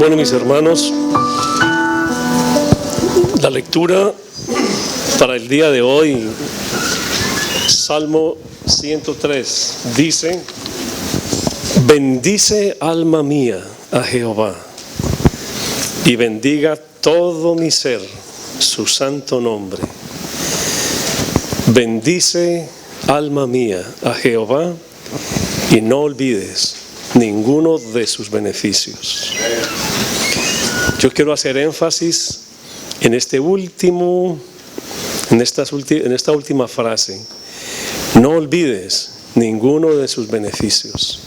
Bueno, mis hermanos, la lectura para el día de hoy, Salmo 103, dice: bendice alma mía a Jehová, y bendiga todo mi ser su santo nombre. Bendice alma mía a Jehová, y no olvides ninguno de sus beneficios. Yo quiero hacer énfasis en esta última frase: no olvides ninguno de sus beneficios.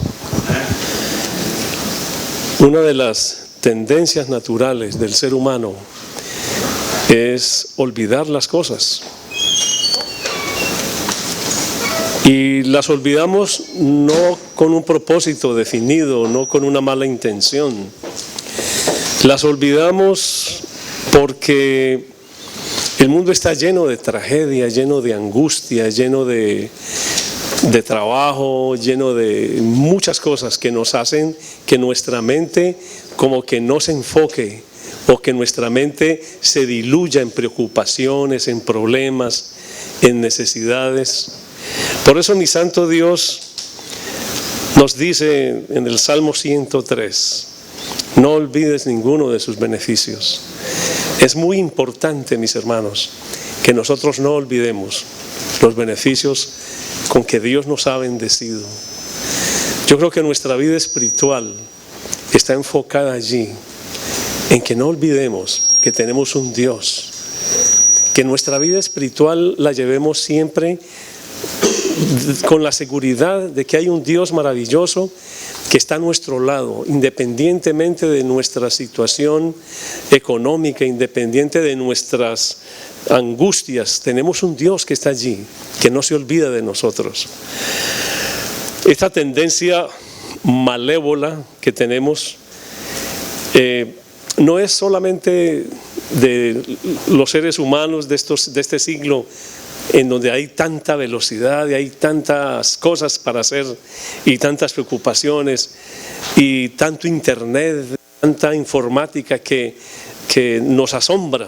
Una de las tendencias naturales del ser humano es olvidar las cosas. Y las olvidamos no con un propósito definido, no con una mala intención. Las olvidamos porque el mundo está lleno de tragedia, lleno de angustia, lleno de trabajo, lleno de muchas cosas que nos hacen que nuestra mente como que no se enfoque, o que nuestra mente se diluya en preocupaciones, en problemas, en necesidades. Por eso mi santo Dios nos dice en el Salmo 103, no olvides ninguno de sus beneficios. Es muy importante, mis hermanos, que nosotros no olvidemos los beneficios con que Dios nos ha bendecido. Yo creo que nuestra vida espiritual está enfocada allí, en que no olvidemos que tenemos un Dios, que nuestra vida espiritual la llevemos siempre con la seguridad de que hay un Dios maravilloso que está a nuestro lado, independientemente de nuestra situación económica, independiente de nuestras angustias. Tenemos un Dios que está allí, que no se olvida de nosotros. Esta tendencia malévola que tenemos no es solamente de los seres humanos de este siglo, en donde hay tanta velocidad y hay tantas cosas para hacer y tantas preocupaciones y tanto internet, tanta informática que nos asombra,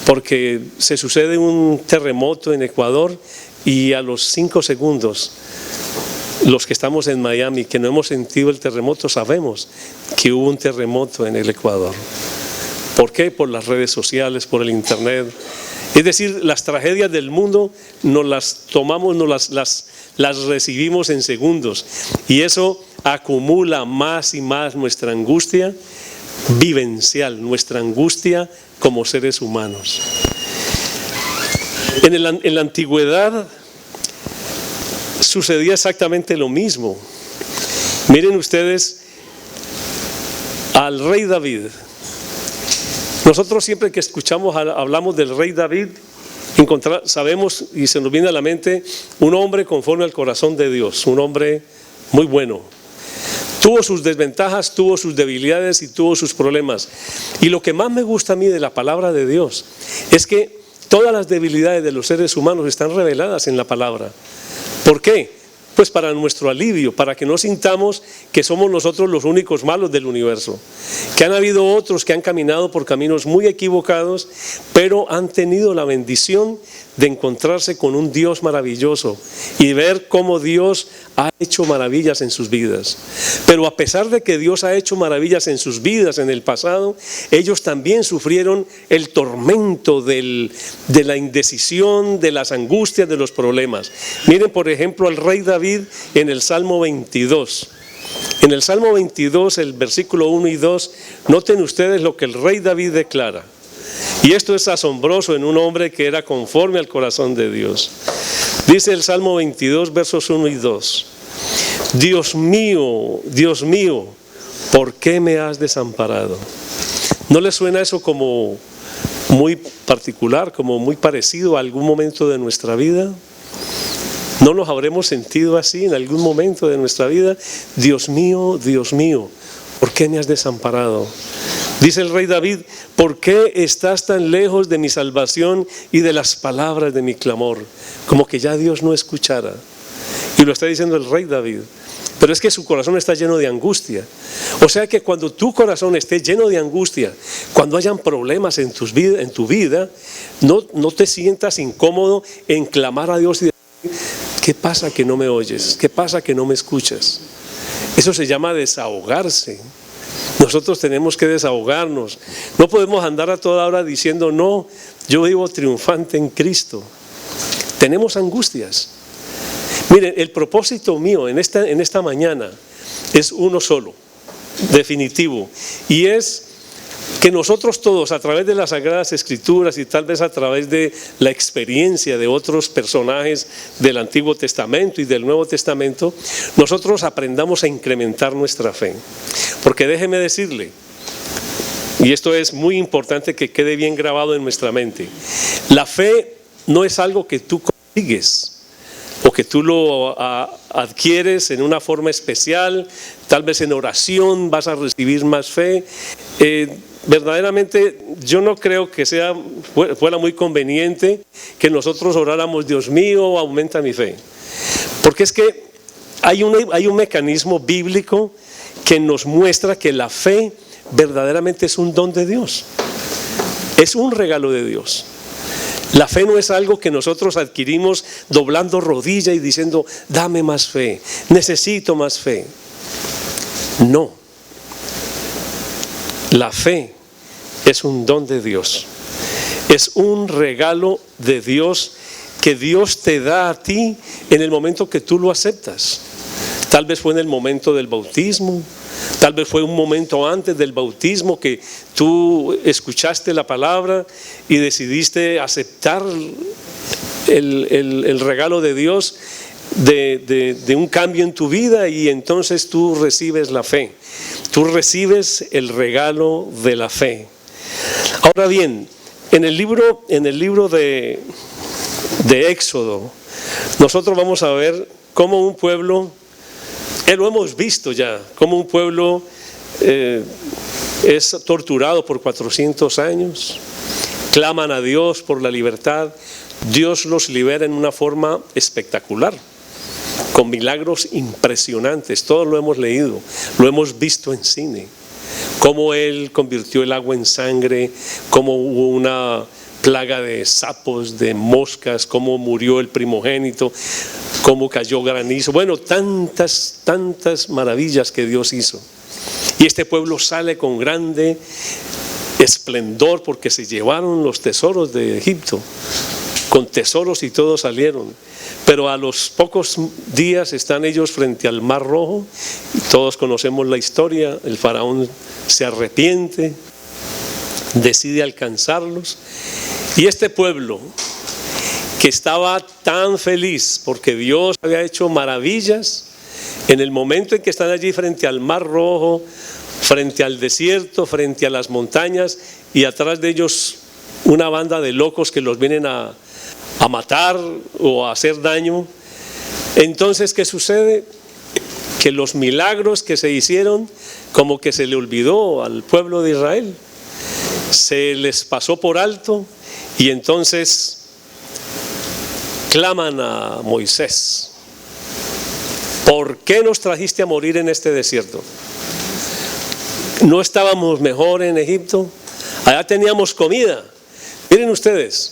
porque se sucede un terremoto en Ecuador y a los 5 segundos los que estamos en Miami, que no hemos sentido el terremoto, sabemos que hubo un terremoto en el Ecuador. ¿Por qué? Por las redes sociales, por el internet. Es decir, las tragedias del mundo nos las tomamos, las recibimos en segundos, y eso acumula más y más nuestra angustia vivencial, nuestra angustia como seres humanos. En la antigüedad sucedía exactamente lo mismo. Miren ustedes al rey David. Nosotros siempre que hablamos del rey David, sabemos y se nos viene a la mente un hombre conforme al corazón de Dios, un hombre muy bueno. Tuvo sus desventajas, tuvo sus debilidades y tuvo sus problemas. Y lo que más me gusta a mí de la palabra de Dios es que todas las debilidades de los seres humanos están reveladas en la palabra. ¿Por qué? Pues para nuestro alivio, para que no sintamos que somos nosotros los únicos malos del universo, que han habido otros que han caminado por caminos muy equivocados, pero han tenido la bendición de encontrarse con un Dios maravilloso y ver cómo Dios ha hecho maravillas en sus vidas. Pero a pesar de que Dios ha hecho maravillas en sus vidas en el pasado, ellos también sufrieron el tormento de la indecisión, de las angustias, de los problemas. Miren, por ejemplo, al rey David en el Salmo 22. En el Salmo 22, el versículo 1 y 2, noten ustedes lo que el rey David declara. Y esto es asombroso en un hombre que era conforme al corazón de Dios. Dice el Salmo 22, versos 1 y 2. Dios mío, ¿por qué me has desamparado? ¿No les suena eso como muy particular, como muy parecido a algún momento de nuestra vida? ¿No nos habremos sentido así en algún momento de nuestra vida? Dios mío, ¿por qué me has desamparado? Dice el rey David, ¿por qué estás tan lejos de mi salvación y de las palabras de mi clamor? Como que ya Dios no escuchara. Y lo está diciendo el rey David. pero es que su corazón está lleno de angustia. O sea que cuando tu corazón esté lleno de angustia, cuando hayan problemas en tu vida, no te sientas incómodo en clamar a Dios y decir: ¿qué pasa que no me oyes? ¿Qué pasa que no me escuchas? Eso se llama desahogarse. Nosotros tenemos que desahogarnos. No podemos andar a toda hora diciendo: no, yo vivo triunfante en Cristo. Tenemos angustias. Miren, el propósito mío en esta mañana es uno solo, definitivo, y es que nosotros todos, a través de las Sagradas Escrituras y tal vez a través de la experiencia de otros personajes del Antiguo Testamento y del Nuevo Testamento, nosotros aprendamos a incrementar nuestra fe. Porque déjeme decirle, y esto es muy importante que quede bien grabado en nuestra mente, la fe no es algo que tú consigues o que tú lo adquieres en una forma especial, tal vez en oración vas a recibir más fe. Verdaderamente yo no creo que fuera muy conveniente que nosotros oráramos: Dios mío, aumenta mi fe. Porque es que hay un mecanismo bíblico que nos muestra que la fe verdaderamente es un don de Dios, es un regalo de Dios. La fe no es algo que nosotros adquirimos doblando rodilla y diciendo: dame más fe, necesito más fe. No. La fe es un don de Dios. Es un regalo de Dios que Dios te da a ti en el momento que tú lo aceptas. Tal vez fue en el momento del bautismo, tal vez fue un momento antes del bautismo que tú escuchaste la palabra y decidiste aceptar el regalo de Dios de un cambio en tu vida, y entonces tú recibes la fe. Tú recibes el regalo de la fe. Ahora bien, en el libro de Éxodo, nosotros vamos a ver cómo un pueblo, lo hemos visto ya, cómo un pueblo es torturado por 400 años, claman a Dios por la libertad, Dios los libera en una forma espectacular, con milagros impresionantes. Todos lo hemos leído, lo hemos visto en cine, cómo Él convirtió el agua en sangre, cómo hubo una plaga de sapos, de moscas, cómo murió el primogénito, cómo cayó granizo. Bueno, tantas maravillas que Dios hizo. Y este pueblo sale con grande esplendor porque se llevaron los tesoros de Egipto. Con tesoros y todo salieron. Pero a los pocos días están ellos frente al Mar Rojo. Todos conocemos la historia. El faraón se arrepiente, decide alcanzarlos. Y este pueblo, que estaba tan feliz porque Dios había hecho maravillas, en el momento en que están allí frente al Mar Rojo, frente al desierto, frente a las montañas, y atrás de ellos una banda de locos que los vienen a matar o a hacer daño, entonces ¿qué sucede? Que los milagros que se hicieron, como que se le olvidó al pueblo de Israel, se les pasó por alto, y entonces claman a Moisés: ¿por qué nos trajiste a morir en este desierto? ¿No estábamos mejor en Egipto? Allá teníamos comida. Miren ustedes,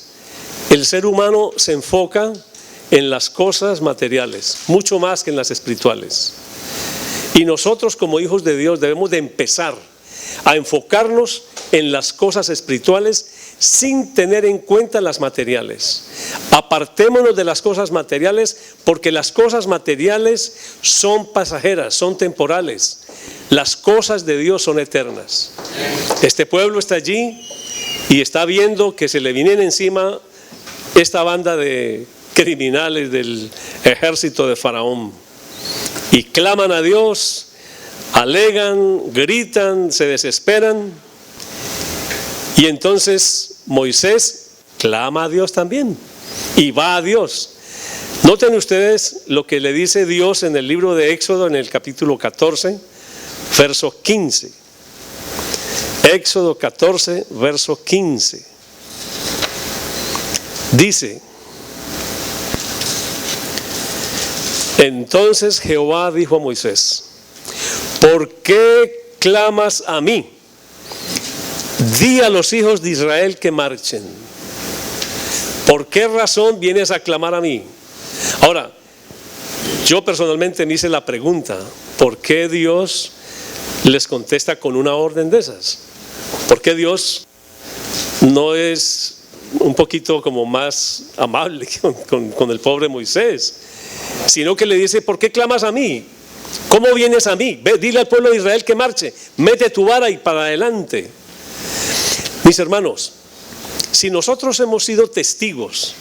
el ser humano se enfoca en las cosas materiales, mucho más que en las espirituales. Y nosotros como hijos de Dios debemos de empezar a enfocarnos en las cosas espirituales sin tener en cuenta las materiales. Apartémonos de las cosas materiales, porque las cosas materiales son pasajeras, son temporales. Las cosas de Dios son eternas. Este pueblo está allí y está viendo que se le vienen encima esta banda de criminales del ejército de Faraón, y claman a Dios, alegan, gritan, se desesperan. Y entonces Moisés clama a Dios también y va a Dios. Noten ustedes lo que le dice Dios en el libro de Éxodo, en el capítulo 14, verso 15. Éxodo 14, verso 15. Dice: Entonces Jehová dijo a Moisés: ¿por qué clamas a mí? Di a los hijos de Israel que marchen. ¿Por qué razón vienes a clamar a mí? Ahora, yo personalmente me hice la pregunta: ¿por qué Dios les contesta con una orden de esas? ¿Por qué Dios no es un poquito como más amable con el pobre Moisés? Sino que le dice: ¿por qué clamas a mí? ¿Cómo vienes a mí? Ve, dile al pueblo de Israel que marche, mete tu vara y para adelante. Mis hermanos, si nosotros hemos sido testigos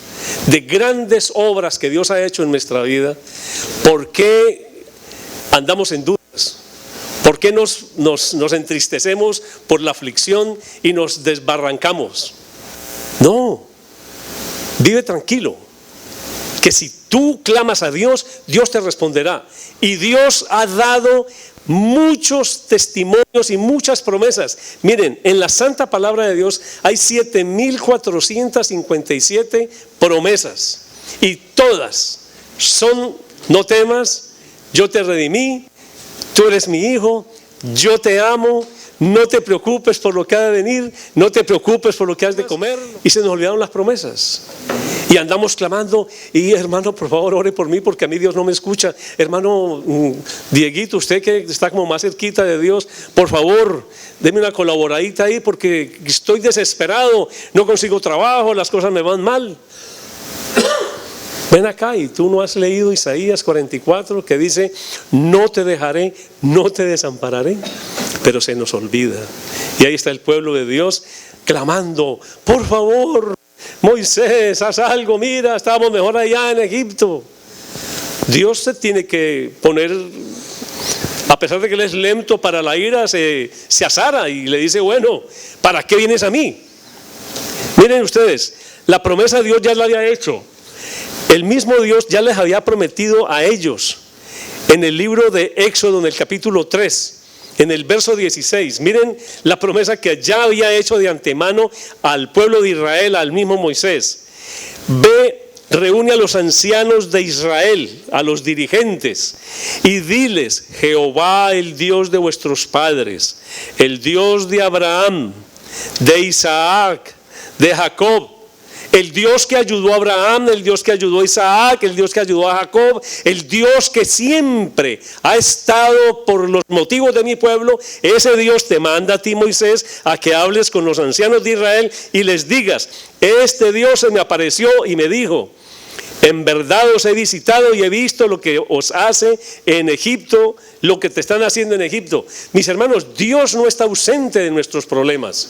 de grandes obras que Dios ha hecho en nuestra vida, ¿por qué andamos en dudas? ¿Por qué nos entristecemos por la aflicción y nos desbarrancamos? No, vive tranquilo, que si tú clamas a Dios, Dios te responderá. Y Dios ha dado muchos testimonios y muchas promesas. Miren, en la santa palabra de Dios hay 7,457 promesas. Y todas son: no temas, yo te redimí, tú eres mi hijo, yo te amo, no te preocupes por lo que ha de venir, no te preocupes por lo que has de comer. Y se nos olvidaron las promesas. Y andamos clamando: y hermano, por favor, ore por mí porque a mí Dios no me escucha. Hermano Dieguito, usted que está como más cerquita de Dios, por favor, deme una colaboradita ahí porque estoy desesperado, no consigo trabajo, las cosas me van mal. Ven acá, y tú no has leído Isaías 44 que dice: no te dejaré, no te desampararé. Pero se nos olvida. Y ahí está el pueblo de Dios clamando: por favor, Moisés, haz algo, mira, estábamos mejor allá en Egipto. Dios se tiene que poner, a pesar de que él es lento para la ira, se azara y le dice: bueno, ¿para qué vienes a mí? Miren ustedes, la promesa Dios ya la había hecho. El mismo Dios ya les había prometido a ellos en el libro de Éxodo, en el capítulo 3, en el verso 16. Miren la promesa que ya había hecho de antemano al pueblo de Israel, al mismo Moisés. Ve, reúne a los ancianos de Israel, a los dirigentes, y diles: Jehová, el Dios de vuestros padres, el Dios de Abraham, de Isaac, de Jacob, el Dios que ayudó a Abraham, el Dios que ayudó a Isaac, el Dios que ayudó a Jacob, el Dios que siempre ha estado por los motivos de mi pueblo, ese Dios te manda a ti, Moisés, a que hables con los ancianos de Israel y les digas: este Dios se me apareció y me dijo: en verdad os he visitado y he visto lo que os hace en Egipto, lo que te están haciendo en Egipto. Mis hermanos, Dios no está ausente de nuestros problemas.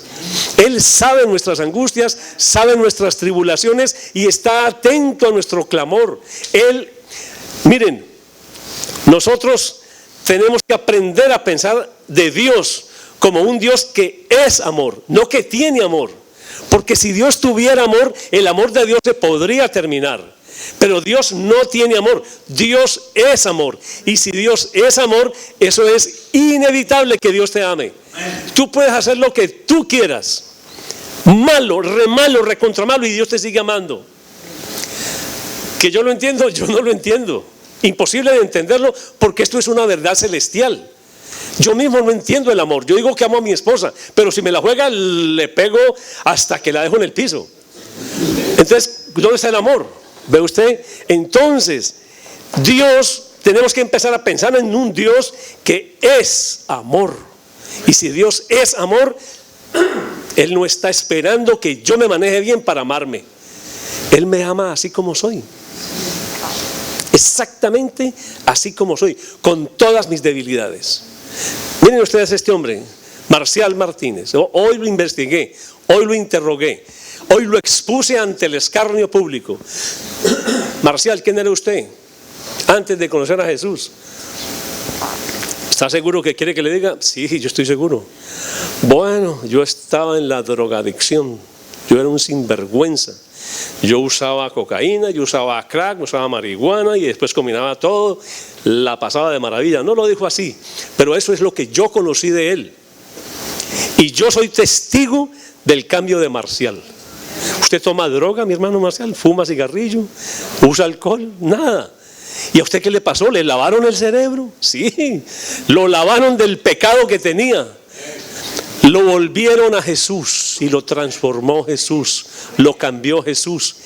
Él sabe nuestras angustias, sabe nuestras tribulaciones y está atento a nuestro clamor. Miren, nosotros tenemos que aprender a pensar de Dios como un Dios que es amor, no que tiene amor. Porque si Dios tuviera amor, el amor de Dios se podría terminar. Pero Dios no tiene amor, Dios es amor. Y si Dios es amor, eso es inevitable que Dios te ame. Tú puedes hacer lo que tú quieras, malo, recontra malo, y Dios te sigue amando. Que yo lo entiendo, yo no lo entiendo. Imposible de entenderlo porque esto es una verdad celestial. Yo mismo no entiendo el amor. Yo digo que amo a mi esposa, pero si me la juega le pego hasta que la dejo en el piso. Entonces, ¿dónde está el amor? ¿Ve usted? Entonces, Dios, tenemos que empezar a pensar en un Dios que es amor. Y si Dios es amor, Él no está esperando que yo me maneje bien para amarme. Él me ama así como soy. Exactamente así como soy, con todas mis debilidades. Miren ustedes a este hombre, Marcial Martínez. Hoy lo investigué, hoy lo interrogué, hoy lo expuse ante el escarnio público. Marcial, ¿quién era usted antes de conocer a Jesús? ¿Está seguro que quiere que le diga? Sí, yo estoy seguro. Bueno, yo estaba en la drogadicción, yo era un sinvergüenza. Yo usaba cocaína, yo usaba crack, usaba marihuana y después combinaba todo, la pasaba de maravilla. No lo dijo así, pero eso es lo que yo conocí de él. Y yo soy testigo del cambio de Marcial. ¿Usted toma droga, mi hermano Marcial? ¿Fuma cigarrillo? ¿Usa alcohol? Nada. ¿Y a usted qué le pasó? ¿Le lavaron el cerebro? Sí, lo lavaron del pecado que tenía. Lo volvieron a Jesús y lo transformó Jesús, lo cambió Jesús.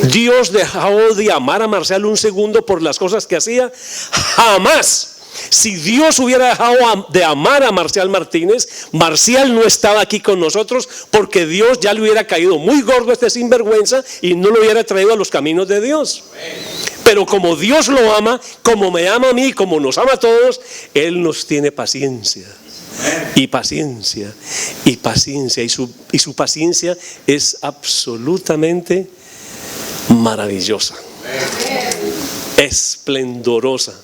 Dios dejó de amar a Marcial un segundo por las cosas que hacía. Jamás. Si Dios hubiera dejado de amar a Marcial Martínez, Marcial no estaba aquí con nosotros, porque Dios ya le hubiera caído muy gordo a este sinvergüenza y no lo hubiera traído a los caminos de Dios. Pero como Dios lo ama, como me ama a mí, como nos ama a todos, Él nos tiene paciencia. Y paciencia, y paciencia, y su paciencia es absolutamente maravillosa, esplendorosa.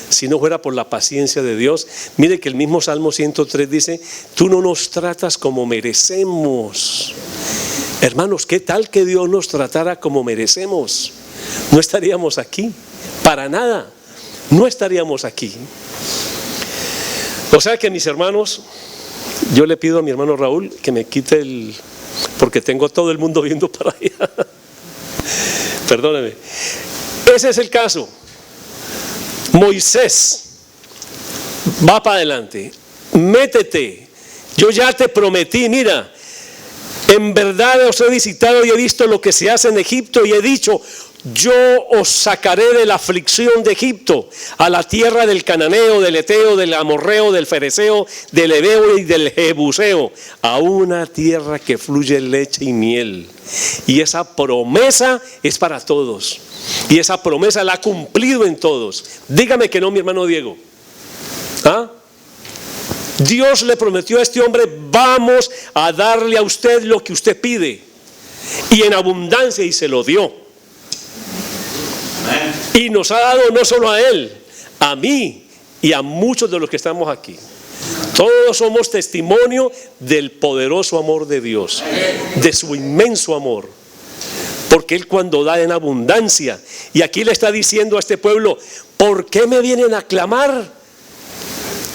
Si no fuera por la paciencia de Dios, mire que el mismo Salmo 103 dice: tú no nos tratas como merecemos. Hermanos, ¿qué tal que Dios nos tratara como merecemos? No estaríamos aquí, para nada, no estaríamos aquí. O sea que, mis hermanos, yo le pido a mi hermano Raúl que me quite porque tengo todo el mundo viendo para allá. Perdóneme. Ese es el caso. Moisés va para adelante. Métete. Yo ya te prometí, mira, en verdad os he visitado y he visto lo que se hace en Egipto y he dicho: yo os sacaré de la aflicción de Egipto, a la tierra del cananeo, del eteo, del amorreo, del fereceo, del heveo y del jebuseo, a una tierra que fluye leche y miel. Y esa promesa es para todos, y esa promesa la ha cumplido en todos. Dígame que no, mi hermano Diego. ¿Ah? Dios le prometió a este hombre: vamos a darle a usted lo que usted pide, y en abundancia, y se lo dio. Y nos ha dado no solo a él, a mí y a muchos de los que estamos aquí. Todos somos testimonio del poderoso amor de Dios, de su inmenso amor, porque Él cuando da en abundancia. Y aquí le está diciendo a este pueblo: ¿por qué me vienen a clamar?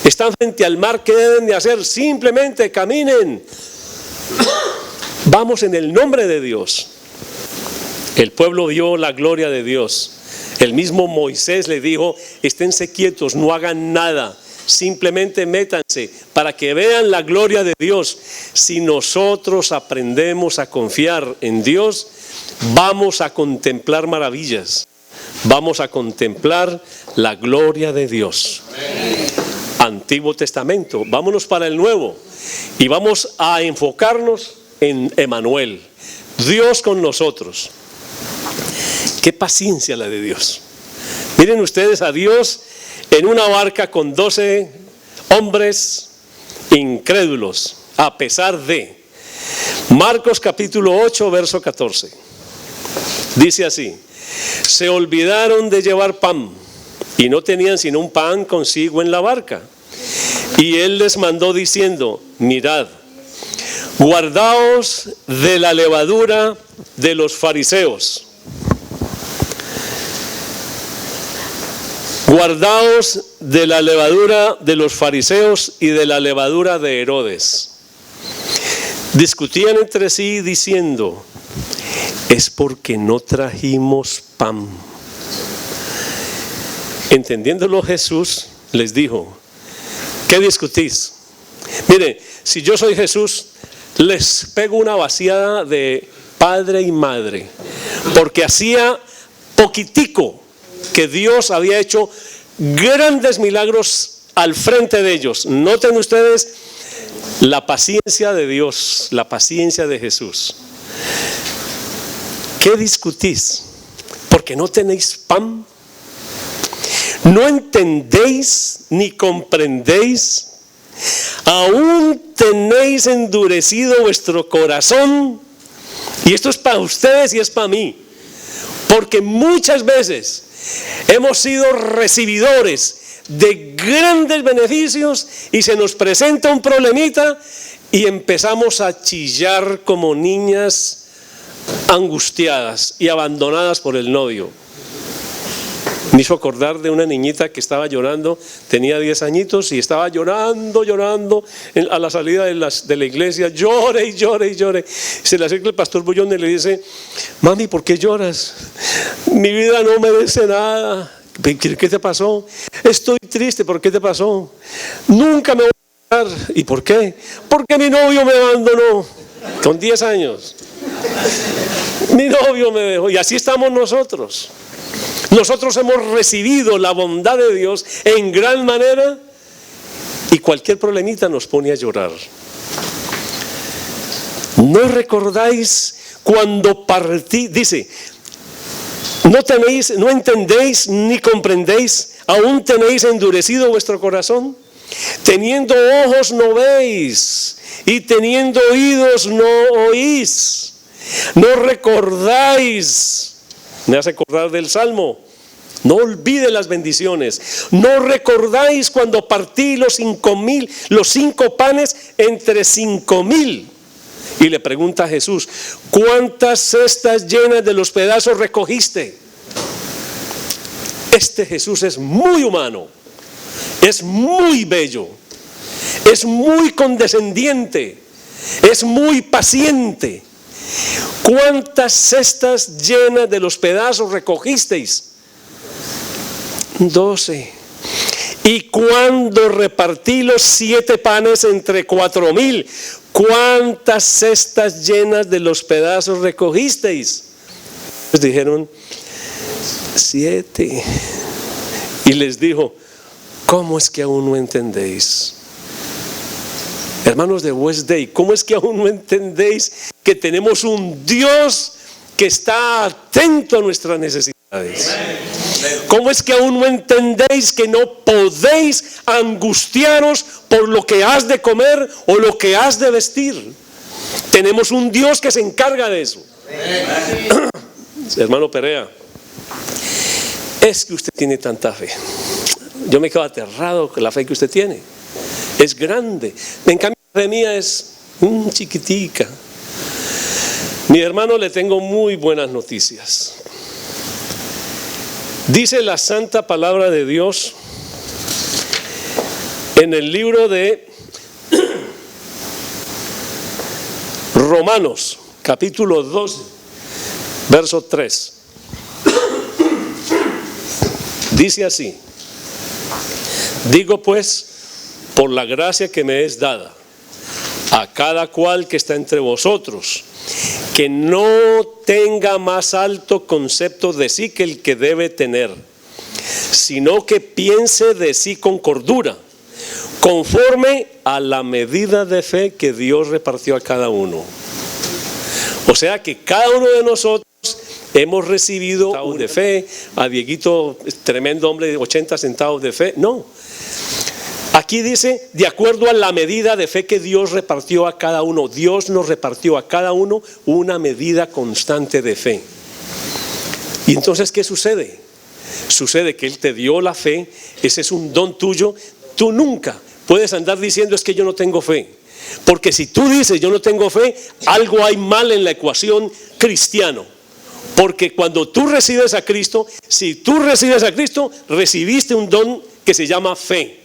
Están frente al mar, ¿qué deben de hacer? Simplemente caminen. Vamos en el nombre de Dios. El pueblo vio la gloria de Dios. El mismo Moisés le dijo: esténse quietos, no hagan nada, simplemente métanse para que vean la gloria de Dios. Si nosotros aprendemos a confiar en Dios, vamos a contemplar maravillas, vamos a contemplar la gloria de Dios. Antiguo Testamento, vámonos para el Nuevo y vamos a enfocarnos en Emanuel, Dios con nosotros. Qué paciencia la de Dios. Miren ustedes a Dios en una barca con 12 hombres incrédulos, a pesar de. Marcos capítulo 8, verso 14. Dice así: se olvidaron de llevar pan y no tenían sino un pan consigo en la barca. Y él les mandó diciendo: mirad, guardaos de la levadura de los fariseos. Guardaos de la levadura de los fariseos y de la levadura de Herodes. Discutían entre sí diciendo: es porque no trajimos pan. Entendiéndolo Jesús les dijo: ¿qué discutís? Mire, si yo soy Jesús, les pego una vaciada de padre y madre, porque hacía poquitico que Dios había hecho grandes milagros al frente de ellos. Noten ustedes la paciencia de Dios, la paciencia de Jesús. ¿Qué discutís? ¿Porque no tenéis pan? ¿No entendéis ni comprendéis? ¿Aún tenéis endurecido vuestro corazón? Y esto es para ustedes y es para mí, porque muchas veces hemos sido recibidores de grandes beneficios y se nos presenta un problemita y empezamos a chillar como niñas angustiadas y abandonadas por el novio. Me hizo acordar de una niñita que estaba llorando, tenía 10 añitos y estaba llorando a la salida de la iglesia, llore y llore y llore. Se le acerca el pastor Bullón y le dice: mami, ¿por qué lloras? Mi vida no merece nada. ¿Qué te pasó? Estoy triste, ¿por qué te pasó? Nunca me voy a casar. ¿Y por qué? Porque mi novio me abandonó con 10 años. Mi novio me dejó. Y así estamos nosotros. Nosotros hemos recibido la bondad de Dios en gran manera y cualquier problemita nos pone a llorar. ¿No recordáis cuando partí? Dice, no entendéis ni comprendéis, aún tenéis endurecido vuestro corazón. Teniendo ojos no veis y teniendo oídos no oís. No recordáis. Me hace acordar del Salmo. No olvide las bendiciones. No recordáis cuando partí los 5 panes entre 5,000. Y le pregunta a Jesús, ¿cuántas cestas llenas de los pedazos recogiste? Este Jesús es muy humano, es muy bello, es muy condescendiente, es muy paciente. ¿Cuántas cestas llenas de los pedazos recogisteis? 12. Y cuando repartí los 7 panes entre 4,000, ¿cuántas cestas llenas de los pedazos recogisteis? Les dijeron 7. Y les dijo, ¿cómo es que aún no entendéis? Hermanos de Westday, ¿cómo es que aún no entendéis que tenemos un Dios que está atento a nuestras necesidades? ¿Cómo es que aún no entendéis que no podéis angustiaros por lo que has de comer o lo que has de vestir? Tenemos un Dios que se encarga de eso. Hermano Perea, es que usted tiene tanta fe. Yo me quedo aterrado con la fe que usted tiene. Es grande. En cambio la fe mía es chiquitica. Mi hermano, le tengo muy buenas noticias. Dice la santa palabra de Dios en el libro de Romanos, capítulo 12, verso 3. Dice así: digo pues, por la gracia que me es dada, a cada cual que está entre vosotros, que no tenga más alto concepto de sí que el que debe tener, sino que piense de sí con cordura, conforme a la medida de fe que Dios repartió a cada uno. O sea que cada uno de nosotros hemos recibido de fe. A Dieguito, tremendo hombre, de 80 centavos de fe. No. Aquí dice, de acuerdo a la medida de fe que Dios repartió a cada uno. Dios nos repartió a cada uno una medida constante de fe. Y entonces, ¿qué sucede? Sucede que Él te dio la fe, ese es un don tuyo. Tú nunca puedes andar diciendo, es que yo no tengo fe. Porque si tú dices, yo no tengo fe, algo hay mal en la ecuación cristiano. Porque cuando tú recibes a Cristo, si tú recibes a Cristo, recibiste un don que se llama fe.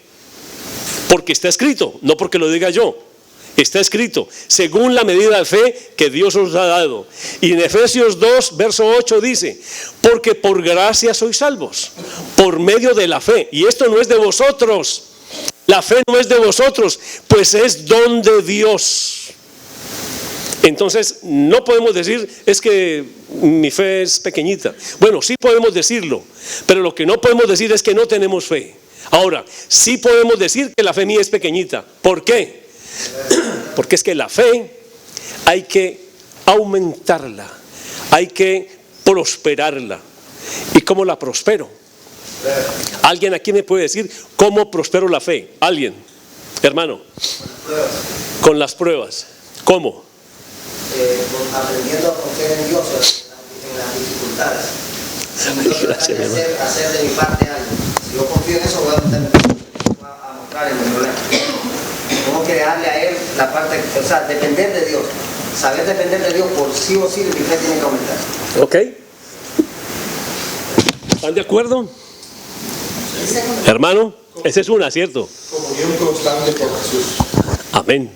Porque está escrito, no porque lo diga yo. Está escrito, según la medida de fe que Dios os ha dado. Y en Efesios 2, verso 8 dice, porque por gracia sois salvos, por medio de la fe. Y esto no es de vosotros. La fe no es de vosotros, pues es don de Dios. Entonces, no podemos decir, es que mi fe es pequeñita. Bueno, sí podemos decirlo, pero lo que no podemos decir es que no tenemos fe. Ahora, sí podemos decir que la fe mía es pequeñita. ¿Por qué? Porque es que la fe hay que aumentarla, hay que prosperarla. ¿Y cómo la prospero? ¿Alguien aquí me puede decir cómo prospero la fe? ¿Alguien? Hermano. Con las pruebas. ¿Cómo? Aprendiendo a confiar en Dios en las dificultades. Hacer de mi parte algo. Si yo confío en eso, voy a mostrar en mi problema. Tengo que darle a Él la parte, o sea, depender de Dios. Saber depender de Dios por sí o sí, mi fe tiene que aumentar. ¿Ok? ¿Están de acuerdo? Hermano, esa es una, ¿cierto? Comunión constante con Jesús. Amén.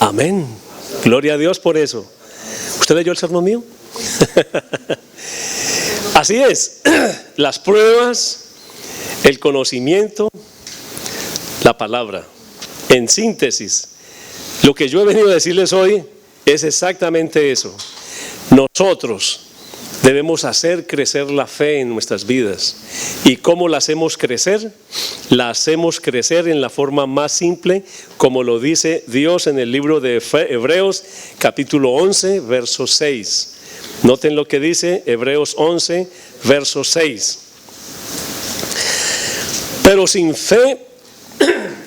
Amén. Gloria a Dios por eso. ¿Usted leyó el sermón mío? Así es, las pruebas, el conocimiento, la palabra. En síntesis, lo que yo he venido a decirles hoy es exactamente eso. Nosotros debemos hacer crecer la fe en nuestras vidas. ¿Y cómo la hacemos crecer? La hacemos crecer en la forma más simple, como lo dice Dios en el libro de Hebreos, capítulo 11, verso 6. Noten lo que dice Hebreos 11, verso 6. Pero sin fe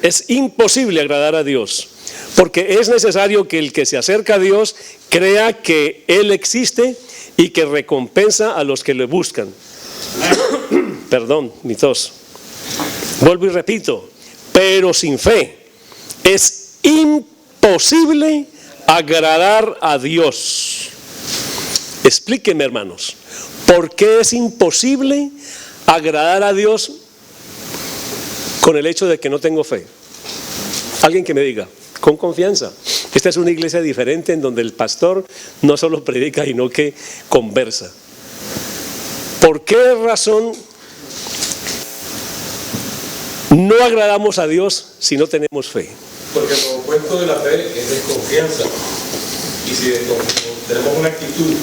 es imposible agradar a Dios, porque es necesario que el que se acerca a Dios crea que Él existe y que recompensa a los que le buscan. Perdón, mi tos. Vuelvo y repito, pero sin fe es imposible agradar a Dios. Explíquenme, hermanos, ¿por qué es imposible agradar a Dios con el hecho de que no tengo fe? Alguien que me diga, con confianza. Esta es una iglesia diferente en donde el pastor no solo predica, sino que conversa. ¿Por qué razón no agradamos a Dios si no tenemos fe? Porque lo opuesto de la fe es desconfianza. Y si tenemos una actitud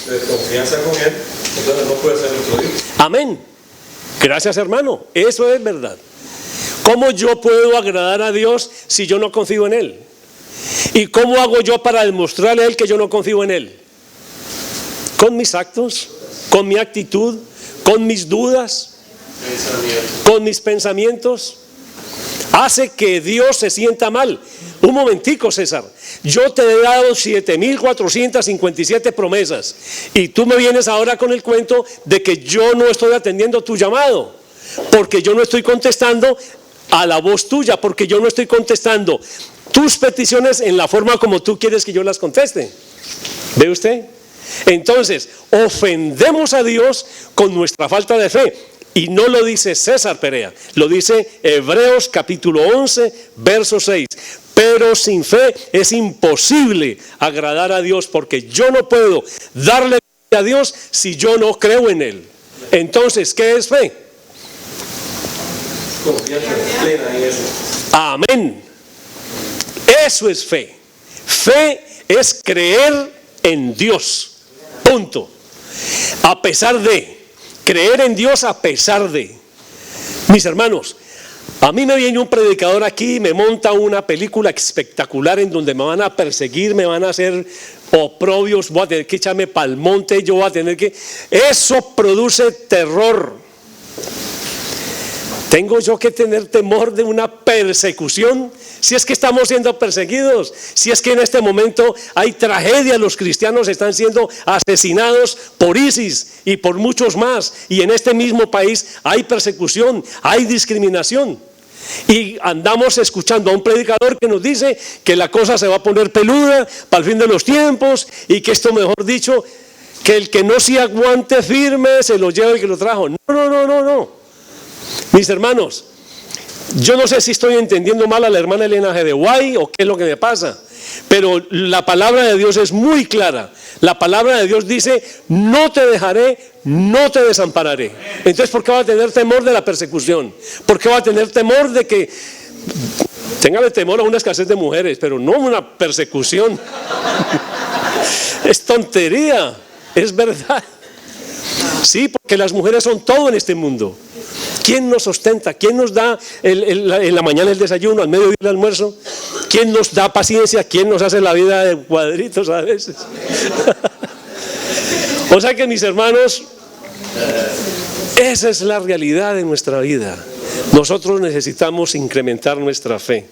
de desconfianza con Él, entonces no puede ser nuestro Dios. Amén. Gracias, hermano. Eso es verdad. ¿Cómo yo puedo agradar a Dios si yo no confío en Él? ¿Y cómo hago yo para demostrarle a Él que yo no confío en Él? Con mis actos, con mi actitud, con mis dudas, con mis pensamientos. Hace que Dios se sienta mal. Un momentico, César. Yo te he dado 7,457 promesas y tú me vienes ahora con el cuento de que yo no estoy atendiendo tu llamado, porque yo no estoy contestando a la voz tuya, porque yo no estoy contestando tus peticiones en la forma como tú quieres que yo las conteste. ¿Ve usted? Entonces, ofendemos a Dios con nuestra falta de fe. Y no lo dice César Perea, lo dice Hebreos capítulo 11, verso 6. Pero sin fe es imposible agradar a Dios, porque yo no puedo darle a Dios si yo no creo en Él. Entonces, ¿qué es fe? Confianza plena en eso. Amén. Eso es fe. Fe es creer en Dios. Punto. A pesar de. Creer en Dios a pesar de. Mis hermanos, a mí me viene un predicador aquí y me monta una película espectacular en donde me van a perseguir, me van a hacer oprobios, voy a tener que echarme pa'l monte, yo voy a tener que... Eso produce terror. ¿Tengo yo que tener temor de una persecución? Si es que estamos siendo perseguidos, si es que en este momento hay tragedia, los cristianos están siendo asesinados por ISIS y por muchos más, y en este mismo país hay persecución, hay discriminación, y andamos escuchando a un predicador que nos dice que la cosa se va a poner peluda para el fin de los tiempos, y que esto, mejor dicho, que el que no se aguante firme se lo lleva el que lo trajo. No. Mis hermanos, yo no sé si estoy entendiendo mal a la hermana Elena G. de Guay o qué es lo que me pasa, pero la palabra de Dios es muy clara. La palabra de Dios dice, no te dejaré, no te desampararé. Entonces, ¿por qué va a tener temor de la persecución? ¿Por qué va a tener temor de que... Téngale temor a una escasez de mujeres, pero no una persecución. Es tontería, es verdad. Sí, porque las mujeres son todo en este mundo. ¿Quién nos sustenta? ¿Quién nos da en la mañana el desayuno, al mediodía el almuerzo? ¿Quién nos da paciencia? ¿Quién nos hace la vida de cuadritos a veces? O sea que, mis hermanos, esa es la realidad de nuestra vida. Nosotros necesitamos incrementar nuestra fe.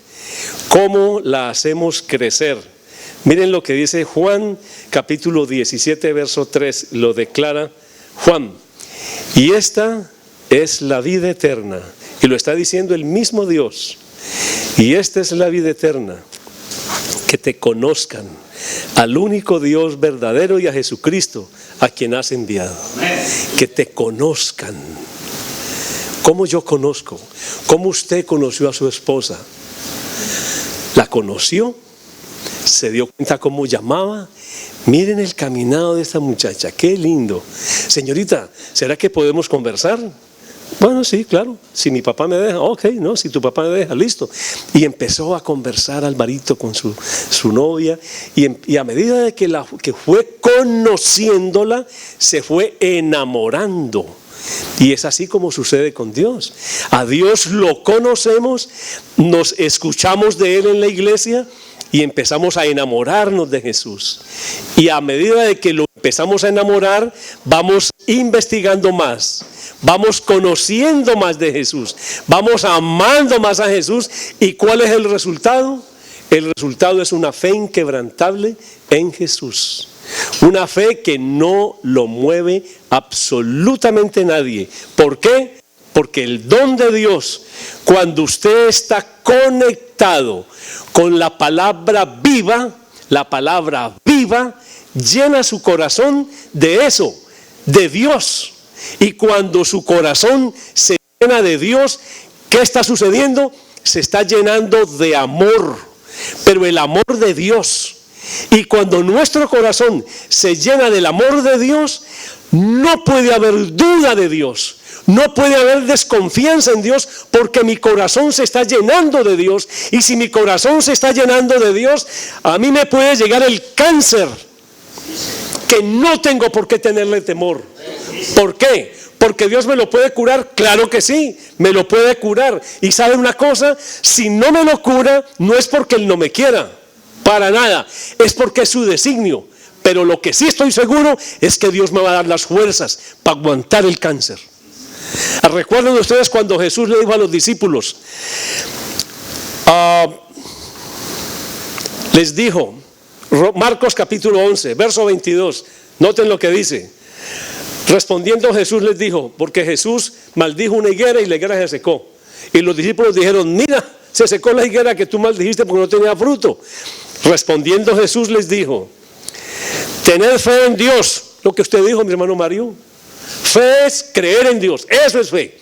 ¿Cómo la hacemos crecer? Miren lo que dice Juan, capítulo 17, verso 3, lo declara Juan. Y esta es la vida eterna, y lo está diciendo el mismo Dios. Y esta es la vida eterna, que te conozcan al único Dios verdadero y a Jesucristo, a quien has enviado. Que te conozcan. ¿Cómo yo conozco? ¿Cómo usted conoció a su esposa? ¿La conoció? ¿Se dio cuenta cómo llamaba? Miren el caminado de esta muchacha, qué lindo. Señorita, ¿será que podemos conversar? Bueno, sí, claro, si mi papá me deja, ok, no, si tu papá me deja, listo. Y empezó a conversar Alvarito con su novia, y a medida de que fue conociéndola, se fue enamorando. Y es así como sucede con Dios. A Dios lo conocemos, nos escuchamos de Él en la iglesia y empezamos a enamorarnos de Jesús. Y a medida de que lo empezamos a enamorar, vamos investigando más, vamos conociendo más de Jesús, vamos amando más a Jesús. ¿Y cuál es el resultado? El resultado es una fe inquebrantable en Jesús. Una fe que no lo mueve absolutamente nadie. ¿Por qué? Porque el don de Dios, cuando usted está conectado con la palabra viva, llena su corazón de eso, de Dios. Y cuando su corazón se llena de Dios, ¿qué está sucediendo? Se está llenando de amor, pero el amor de Dios. Y cuando nuestro corazón se llena del amor de Dios, no puede haber duda de Dios. No puede haber desconfianza en Dios, porque mi corazón se está llenando de Dios. Y si mi corazón se está llenando de Dios, a mí me puede llegar el cáncer, que no tengo por qué tenerle temor. ¿Por qué? Porque Dios me lo puede curar. Claro que sí, me lo puede curar. Y ¿saben una cosa? Si no me lo cura, no es porque Él no me quiera, para nada, es porque es su designio. Pero lo que sí estoy seguro es que Dios me va a dar las fuerzas para aguantar el cáncer. ¿Recuerdan ustedes cuando Jesús le dijo a los discípulos? Les dijo, Marcos capítulo 11, verso 22, noten lo que dice. Respondiendo Jesús les dijo, porque Jesús maldijo una higuera y la higuera se secó. Y los discípulos dijeron, mira, se secó la higuera que tú maldijiste porque no tenía fruto. Respondiendo Jesús les dijo, tened fe en Dios. Lo que usted dijo, mi hermano Mario. Fe es creer en Dios, eso es fe.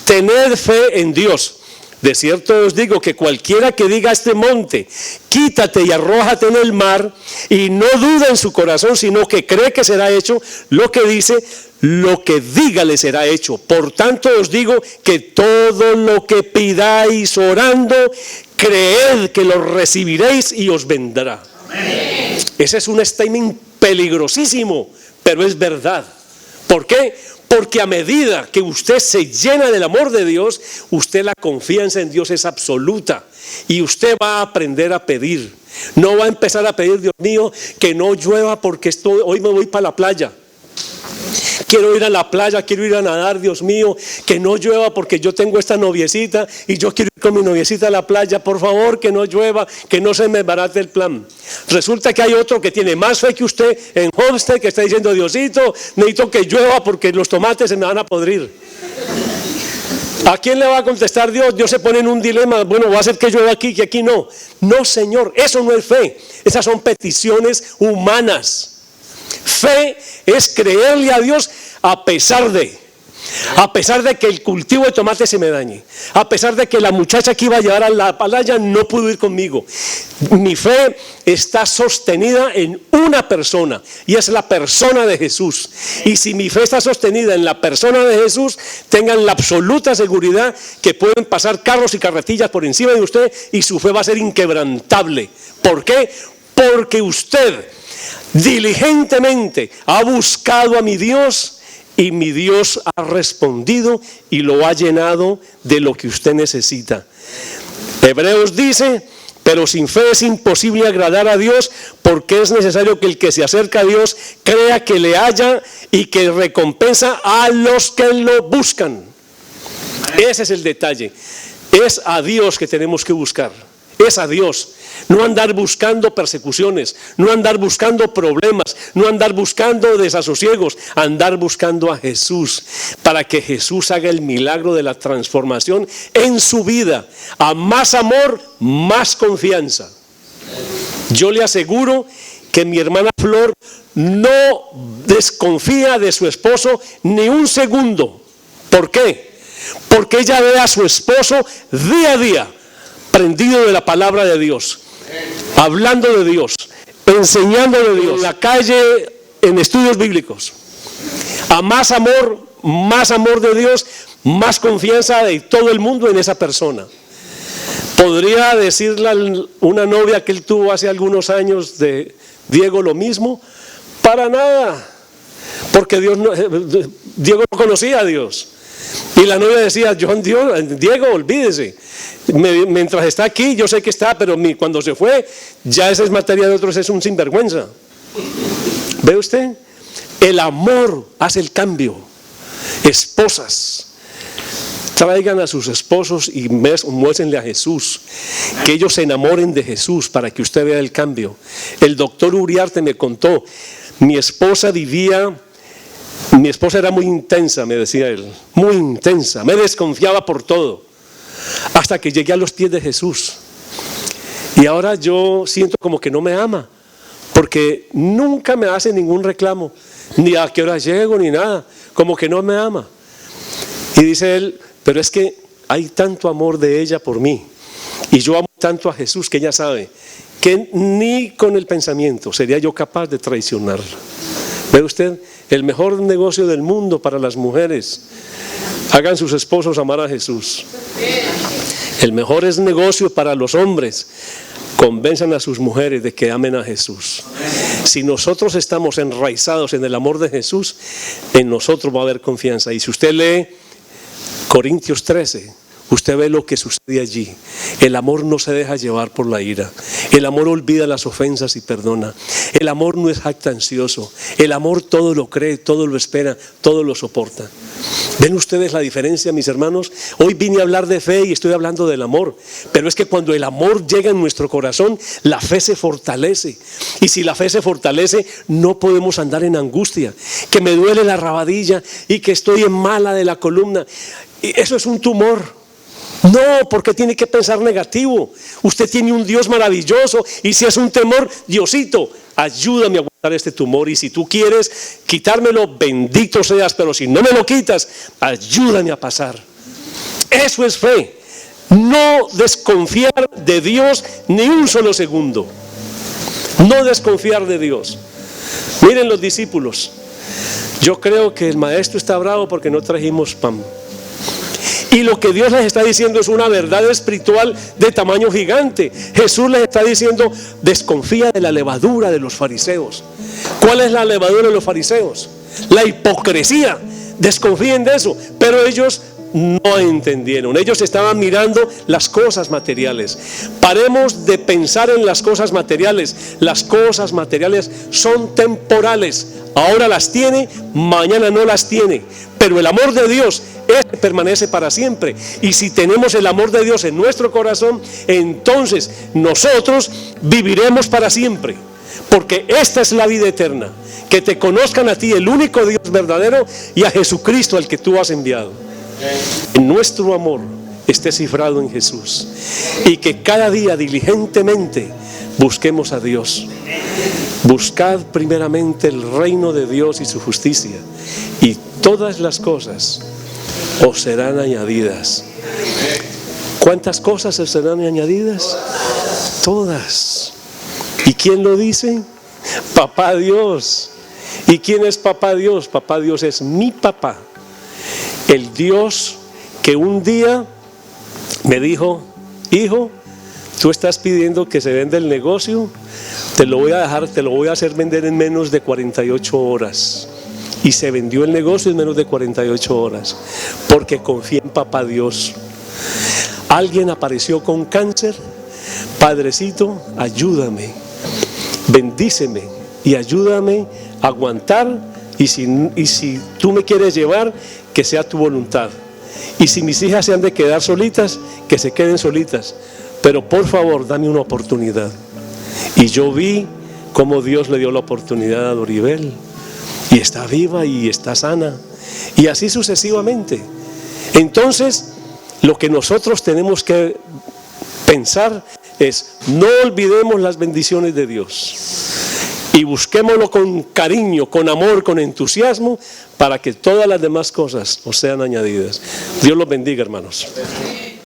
Tened fe en Dios. De cierto os digo que cualquiera que diga a este monte, quítate y arrójate en el mar, y no duda en su corazón, sino que cree que será hecho lo que dice, lo que diga le será hecho. Por tanto os digo que todo lo que pidáis orando, creed que lo recibiréis y os vendrá. Amén. Ese es un statement peligrosísimo, pero es verdad. ¿Por qué? Porque a medida que usted se llena del amor de Dios, la confianza en Dios es absoluta. Y usted va a aprender a pedir. No va a empezar a pedir, Dios mío, que no llueva porque hoy me voy para la playa. Quiero ir a la playa, quiero ir a nadar, Dios mío, que no llueva porque yo tengo esta noviecita y yo quiero ir con mi noviecita a la playa. Por favor, que no llueva, que no se me barate el plan. Resulta que hay otro que tiene más fe que usted en Homestead, que está diciendo, Diosito, necesito que llueva porque los tomates se me van a podrir. ¿A quién le va a contestar Dios? Dios se pone en un dilema. Bueno, va a hacer que llueva aquí, que aquí no. No, Señor, eso no es fe. Esas son peticiones humanas. Fe es creerle a Dios a pesar de que el cultivo de tomate se me dañe, a pesar de que la muchacha que iba a llevar a la playa no pudo ir conmigo. Mi fe está sostenida en una persona, y es la persona de Jesús. Y si mi fe está sostenida en la persona de Jesús, tengan la absoluta seguridad que pueden pasar carros y carretillas por encima de usted y su fe va a ser inquebrantable. ¿Por qué? Porque usted diligentemente ha buscado a mi Dios, y mi Dios ha respondido y lo ha llenado de lo que usted necesita. Hebreos dice, pero sin fe es imposible agradar a Dios, porque es necesario que el que se acerca a Dios crea que le halla y que recompensa a los que lo buscan. Ese es el detalle. Es a Dios que tenemos que buscar. Es a Dios. No andar buscando persecuciones, no andar buscando problemas, no andar buscando desasosiegos, andar buscando a Jesús, para que Jesús haga el milagro de la transformación en su vida. A más amor, más confianza. Yo le aseguro que mi hermana Flor no desconfía de su esposo ni un segundo. ¿Por qué? Porque ella ve a su esposo día a día prendido de la palabra de Dios, hablando de Dios, enseñando de Dios, en la calle, en estudios bíblicos. A más amor de Dios, más confianza de todo el mundo en esa persona. Podría decirle a una novia que él tuvo hace algunos años de Diego lo mismo, para nada, porque Diego no conocía a Dios. Y la novia decía, Diego, olvídese, mientras está aquí, yo sé que está, pero cuando se fue, ya esa es materia de otros, es un sinvergüenza. ¿Ve usted? El amor hace el cambio. Esposas, traigan a sus esposos y muéstrenle a Jesús, que ellos se enamoren de Jesús para que usted vea el cambio. El doctor Uriarte me contó, mi esposa era muy intensa, me decía él, muy intensa, me desconfiaba por todo, hasta que llegué a los pies de Jesús. Y ahora yo siento como que no me ama, porque nunca me hace ningún reclamo, ni a qué hora llego, ni nada, como que no me ama. Y dice él, pero es que hay tanto amor de ella por mí, y yo amo tanto a Jesús que ella sabe que ni con el pensamiento sería yo capaz de traicionarla. ¿Ve usted? El mejor negocio del mundo para las mujeres, hagan sus esposos amar a Jesús. El mejor es negocio para los hombres, convenzan a sus mujeres de que amen a Jesús. Si nosotros estamos enraizados en el amor de Jesús, en nosotros va a haber confianza. Y si usted lee Corintios 13, usted ve lo que sucede allí. El amor no se deja llevar por la ira. El amor olvida las ofensas y perdona. El amor no es jactancioso. El amor todo lo cree, todo lo espera, todo lo soporta. ¿Ven ustedes la diferencia, mis hermanos? Hoy vine a hablar de fe y estoy hablando del amor. Pero es que cuando el amor llega en nuestro corazón, la fe se fortalece. Y si la fe se fortalece, no podemos andar en angustia. Que me duele la rabadilla y que estoy en mala de la columna. Y eso es un tumor. No, porque tiene que pensar negativo. Usted tiene un Dios maravilloso y si es un temor, Diosito, ayúdame a aguantar este tumor y si tú quieres quitármelo, bendito seas, pero si no me lo quitas, ayúdame a pasar. Eso es fe. No desconfiar de Dios ni un solo segundo. No desconfiar de Dios. Miren los discípulos. Yo creo que el maestro está bravo porque no trajimos pan. Y lo que Dios les está diciendo es una verdad espiritual de tamaño gigante. Jesús les está diciendo, desconfía de la levadura de los fariseos. ¿Cuál es la levadura de los fariseos? La hipocresía. Desconfíen de eso. Pero ellos no entendieron. Ellos estaban mirando las cosas materiales. Paremos de pensar en las cosas materiales. Las cosas materiales son temporales. Ahora las tiene, mañana no las tiene. Pero el amor de Dios permanece para siempre. Y si tenemos el amor de Dios en nuestro corazón, entonces nosotros viviremos para siempre. Porque esta es la vida eterna. Que te conozcan a ti, el único Dios verdadero, y a Jesucristo, al que tú has enviado. En nuestro amor esté cifrado en Jesús. Y que cada día diligentemente busquemos a Dios. Buscad primeramente el reino de Dios y su justicia, y todas las cosas os serán añadidas. ¿Cuántas cosas os serán añadidas? Todas. ¿Y quién lo dice? Papá Dios. ¿Y quién es Papá Dios? Papá Dios es mi papá. El Dios que un día me dijo, hijo, tú estás pidiendo que se venda el negocio, te lo voy a hacer vender en menos de 48 horas. Y se vendió el negocio en menos de 48 horas, porque confié en Papá Dios. Alguien apareció con cáncer, Padrecito, ayúdame, bendíceme y ayúdame a aguantar, y si tú me quieres llevar, que sea tu voluntad. Y si mis hijas se han de quedar solitas, que se queden solitas, pero por favor dame una oportunidad. Y yo vi cómo Dios le dio la oportunidad a Doribel, y está viva y está sana, y así sucesivamente. Entonces lo que nosotros tenemos que pensar es, no olvidemos las bendiciones de Dios y busquémoslo con cariño, con amor, con entusiasmo, para que todas las demás cosas os sean añadidas. Dios los bendiga, hermanos.